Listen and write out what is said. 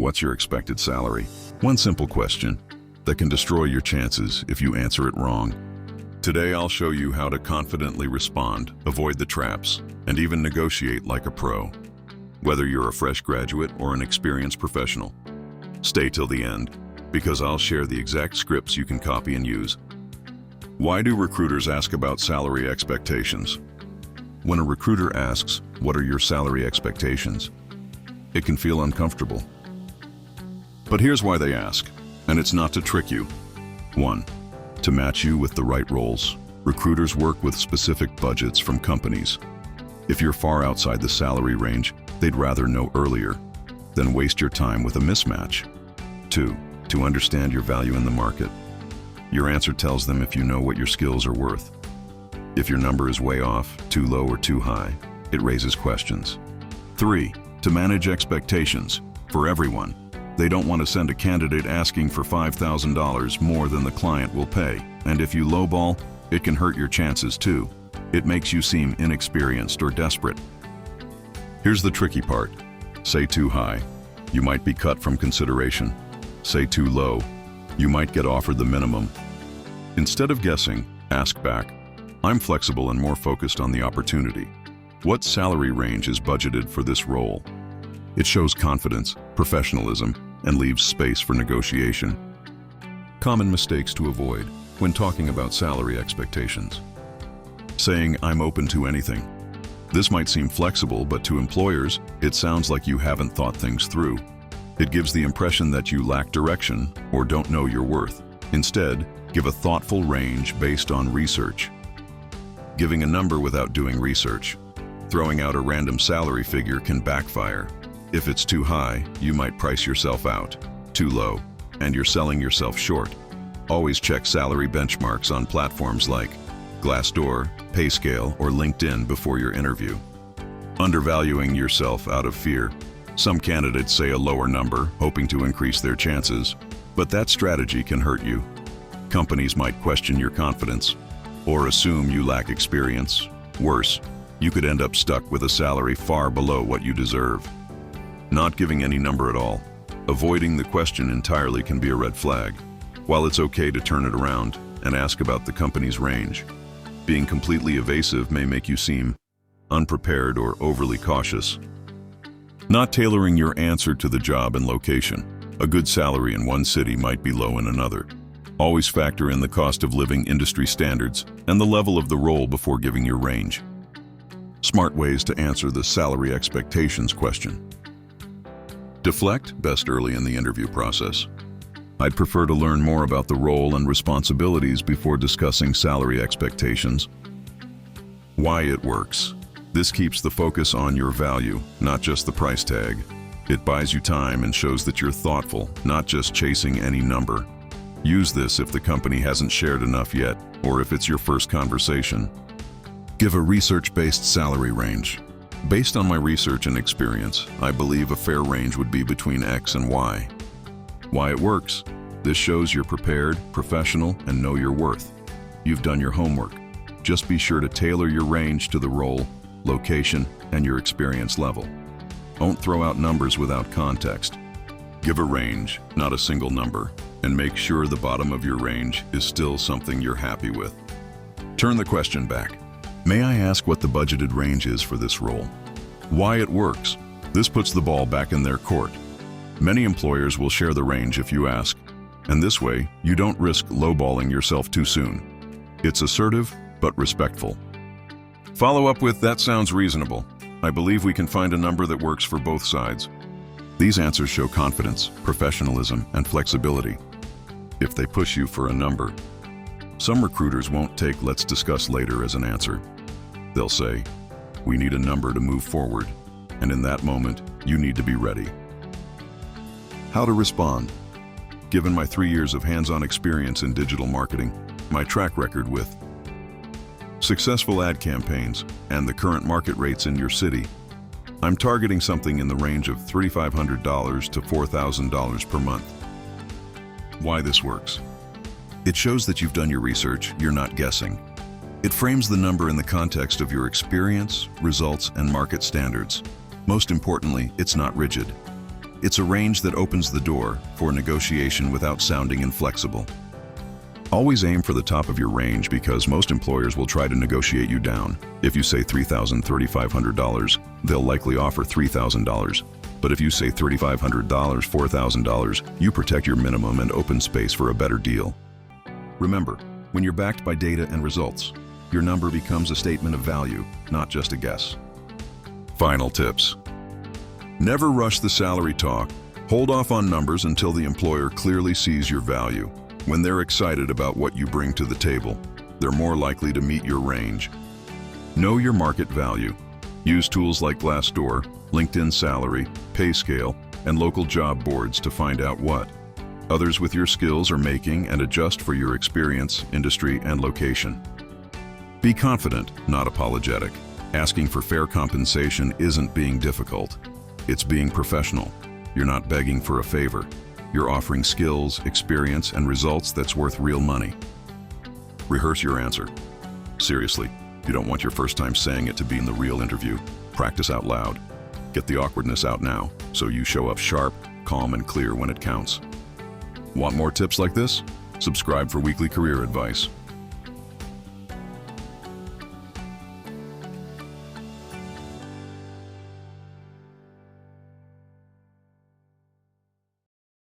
What's your expected salary? One simple question that can destroy your chances if you answer it wrong. Today I'll show you how to confidently respond, avoid the traps, and even negotiate like a pro. Whether you're a fresh graduate or an experienced professional, stay till the end, because I'll share the exact scripts you can copy and use. Why do recruiters ask about salary expectations? When a recruiter asks, "What are your salary expectations?" it can feel uncomfortable. But here's why they ask, and it's not to trick you. 1. To match you with the right roles. Recruiters work with specific budgets from companies. If you're far outside the salary range, they'd rather know earlier than waste your time with a mismatch. 2. To understand your value in the market. Your answer tells them if you know what your skills are worth. If your number is way off, too low or too high, it raises questions. 3. To manage expectations for everyone. They don't want to send a candidate asking for $5,000 more than the client will pay. And if you lowball, it can hurt your chances too. It makes you seem inexperienced or desperate. Here's the tricky part. Say too high, you might be cut from consideration. Say too low, you might get offered the minimum. Instead of guessing, ask back. I'm flexible and more focused on the opportunity. What salary range is budgeted for this role? It shows confidence, professionalism, and leaves space for negotiation. Common mistakes to avoid when talking about salary expectations. Saying, "I'm open to anything." This might seem flexible, but to employers, it sounds like you haven't thought things through. It gives the impression that you lack direction or don't know your worth. Instead, give a thoughtful range based on research. Giving a number without doing research. Throwing out a random salary figure can backfire. If it's too high, you might price yourself out. Too low, and you're selling yourself short. Always check salary benchmarks on platforms like Glassdoor, PayScale, or LinkedIn before your interview. Undervaluing yourself out of fear. Some candidates say a lower number, hoping to increase their chances, but that strategy can hurt you. Companies might question your confidence or assume you lack experience. Worse, you could end up stuck with a salary far below what you deserve. Not giving any number at all. Avoiding the question entirely can be a red flag. While it's okay to turn it around and ask about the company's range, being completely evasive may make you seem unprepared or overly cautious. Not tailoring your answer to the job and location. A good salary in one city might be low in another. Always factor in the cost of living, industry standards, and the level of the role before giving your range. Smart ways to answer the salary expectations question. Deflect best early in the interview process. I'd prefer to learn more about the role and responsibilities before discussing salary expectations. Why it works. This keeps the focus on your value, not just the price tag. It buys you time and shows that you're thoughtful, not just chasing any number. Use this if the company hasn't shared enough yet, or if it's your first conversation. Give a research-based salary range. Based on my research and experience, I believe a fair range would be between X and Y. Why it works. This shows you're prepared, professional, and know your worth. You've done your homework. Just be sure to tailor your range to the role, location, and your experience level. Don't throw out numbers without context. Give a range, not a single number, and make sure the bottom of your range is still something you're happy with. Turn the question back. May I ask what the budgeted range is for this role? Why it works. This puts the ball back in their court. Many employers will share the range if you ask, and this way, you don't risk lowballing yourself too soon. It's assertive, but respectful. Follow up with, "That sounds reasonable. I believe we can find a number that works for both sides." These answers show confidence, professionalism, and flexibility. If they push you for a number, some recruiters won't take "let's discuss later" as an answer. They'll say, "We need a number to move forward," and in that moment, you need to be ready. How to respond. Given my 3 years of hands-on experience in digital marketing, my track record with successful ad campaigns, and the current market rates in your city, I'm targeting something in the range of $3,500 to $4,000 per month. Why this works. It shows that you've done your research, you're not guessing. It frames the number in the context of your experience, results, and market standards. Most importantly, it's not rigid. It's a range that opens the door for negotiation without sounding inflexible. Always aim for the top of your range because most employers will try to negotiate you down. If you say $3,000, $3,500, they'll likely offer $3,000. But if you say $3,500, $4,000, you protect your minimum and open space for a better deal. Remember, when you're backed by data and results, your number becomes a statement of value, not just a guess. Final tips. Never rush the salary talk. Hold off on numbers until the employer clearly sees your value. When they're excited about what you bring to the table, they're more likely to meet your range. Know your market value. Use tools like Glassdoor, LinkedIn Salary, PayScale, and local job boards to find out what others with your skills are making and adjust for your experience, industry, and location. Be confident, not apologetic. Asking for fair compensation isn't being difficult. It's being professional. You're not begging for a favor. You're offering skills, experience, and results that's worth real money. Rehearse your answer. Seriously, you don't want your first time saying it to be in the real interview. Practice out loud. Get the awkwardness out now, so you show up sharp, calm, and clear when it counts. Want more tips like this? Subscribe for weekly career advice.